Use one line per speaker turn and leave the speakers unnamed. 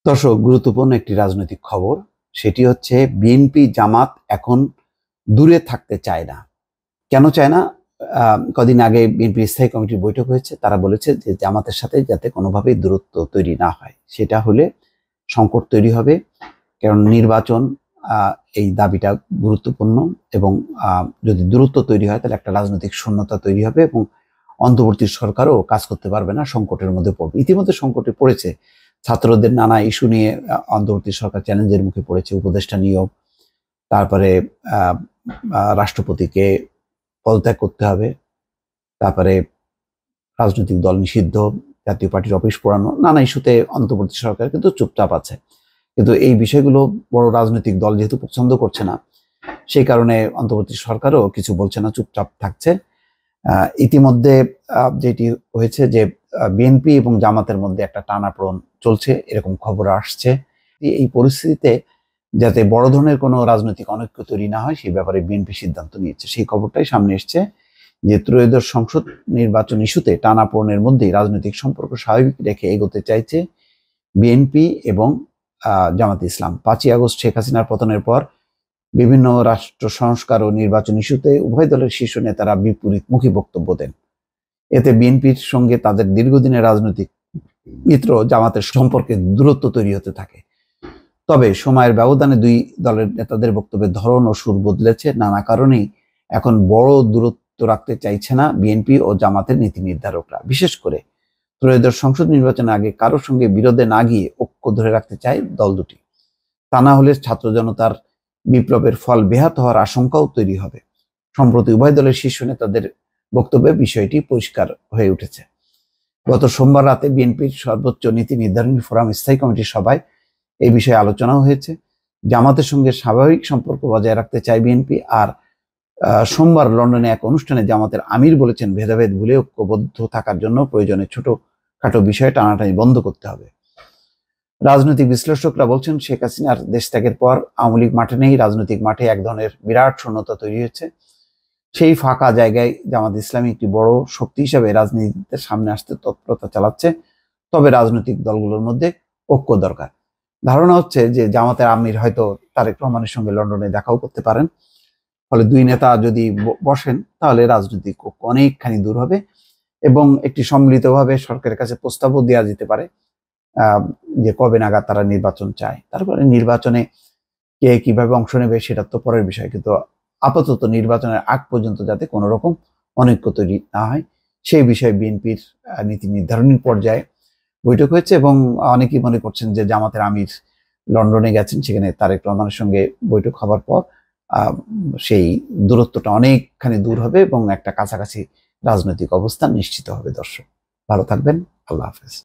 দর্শক, গুরুত্বপূর্ণ একটি রাজনৈতিক খবর। সেটি হচ্ছে বিএনপি জামাত এখন দূরে থাকতে চায় না। কেন চায় না? কদিন আগে বিএনপির স্থায়ী কমিটির বৈঠক হয়েছে। তারা বলেছে যে জামাতের সাথে যাতে কোনোভাবেই দূরত্ব তৈরি না হয়। সেটা হলে সংকট তৈরি হবে। কারণ নির্বাচন, এই দাবিটা গুরুত্বপূর্ণ এবং যদি দূরত্ব তৈরি হয় তাহলে একটা রাজনৈতিক শূন্যতা তৈরি হবে এবং অন্তর্বর্তী সরকারও কাজ করতে পারবে না, সংকটের মধ্যে পড়বে। ইতিমধ্যে সংকটে পড়েছে। ছাত্রদের নানা ইস্যু নিয়ে অন্তর্বর্তী সরকার চ্যালেঞ্জের মুখে পড়েছে। উপদেষ্টা নিয়োগ, তারপরে রাষ্ট্রপতিকে পদত্যাগ করতে হবে, তারপরে রাজনৈতিক দল নিষিদ্ধ, জাতীয় পার্টির অফিস পোড়ানো, নানা ইস্যুতে অন্তর্বর্তী সরকার কিন্তু চুপচাপ আছে। কিন্তু এই বিষয়গুলো বড় রাজনৈতিক দল যেহেতু পছন্দ করছে না, সেই কারণে অন্তর্বর্তী সরকারও কিছু বলছে না, চুপচাপ থাকছে। ইতিমধ্যে যেটি হয়েছে যে বিএনপি এবং জামাতের মধ্যে একটা টানাপোড়েন চলছে, এরকম খবর আসছে। এই পরিস্থিতিতে যাতে বড় ধরনের কোনো রাজনৈতিক অনৈক্য তৈরি না হয় সেই ব্যাপারে বিএনপি সিদ্ধান্ত নিয়েছে। সেই খবরটাই সামনে এসছে যে ত্রয়োদশ সংসদ নির্বাচন ইস্যুতে টানাপোড়েনের মধ্যেই রাজনৈতিক সম্পর্ক স্বাভাবিক রেখে এগোতে চাইছে বিএনপি এবং জামাতে ইসলাম। 5ই আগস্ট শেখ হাসিনার পতনের পর বিভিন্ন রাষ্ট্র সংস্কার ও নির্বাচন ইস্যুতে উভয় দলের শীর্ষ নেতারা বিপরীতমুখী বক্তব্য দেন। এতে বিএনপির সঙ্গে তাদের দীর্ঘদিনের রাজনৈতিক মিত্র জামাতের সম্পর্কে দূরত্ব তৈরি হতে থাকে। তবে সময়ের ব্যবধানে দুই দলের নেতাদের বক্তব্যের ধরন ও সুর বদলেছে। নানা কারণেই এখন বড় দূরত্ব রাখতে চাইছে না বিএনপি ও জামাতের নীতি নির্ধারকরা। বিশেষ করে ত্রয়োদশ সংসদ নির্বাচনের আগে কারোর সঙ্গে বিরোধে না গিয়ে ঐক্য ধরে রাখতে চায় দল দুটি। তা না হলে ছাত্র জনতার বিপ্লবের ফল ব্যাহত হওয়ার আশঙ্কাও তৈরি হবে। সম্প্রতি উভয় দলের শীর্ষ নেতাদের বক্তব্যে বিষয়টি পরিষ্কার হয়ে উঠেছে। গত সোমবার রাতে বিএনপির সর্বোচ্চ নীতি নির্ধারণী ফোরাম স্থায়ী কমিটির সভায় এই বিষয়ে আলোচনাও হয়েছে। জামাতের সঙ্গে স্বাভাবিক সম্পর্ক বজায় রাখতে চায় বিএনপি। আর সোমবার লন্ডনে এক অনুষ্ঠানে জামাতের আমির বলেছেন, ভেদাভেদ ভুলে ঐক্যবদ্ধ থাকার জন্য প্রয়োজনে ছোটখাটো বিষয়ে টানাটানি বন্ধ করতে হবে। রাজনৈতিক বিশ্লেষকরা বলছেন, শেখ হাসিনার দেশ ত্যাগের পর আওয়ামী লীগ মাঠে নেই, রাজনৈতিক মাঠে এক ধরনের বিরাট শূন্যতা তৈরি হয়েছে। সেই ফাঁকা জায়গায় জামাত ইসলামী একটি বড় শক্তি হিসেবে রাজনীতিতে সামনে আসতে তৎপরতা চালাচ্ছে। তবে রাজনৈতিক দলগুলোর মধ্যে ঐক্য দরকার। ধারণা হচ্ছে যে জামাতের আমির হয়তো তারেক রহমানের সঙ্গে লন্ডনে দেখাও করতে পারেন। ফলে দুই নেতা যদি বসেন তাহলে রাজনৈতিক ঐক্য অনেকখানি দূর হবে এবং একটি সম্মিলিতভাবে সরকারের কাছে প্রস্তাবও দেওয়া যেতে পারে যে কবে নাগাদ তারা নির্বাচন চায়। তারপরে নির্বাচনে কে কিভাবে অংশ নেবে সেটা তো পরের বিষয়, কিন্তু আপাতত নির্বাচনের আগ পর্যন্ত যাতে কোনো রকম অনৈক্য তৈরি না হয় সেই বিষয়ে বিএনপির নীতি নির্ধারণী পর্যায়ে বৈঠক হয়েছে এবং অনেকেই মনে করছেন যে জামাতের আমির লন্ডনে গেছেন, সেখানে তারেক রহমানের সঙ্গে বৈঠক হবার পর সেই দূরত্বটা অনেকখানি দূর হবে এবং একটা কাছাকাছি রাজনৈতিক অবস্থান নিশ্চিত হবে। দর্শক, ভালো থাকবেন। আল্লাহ হাফেজ।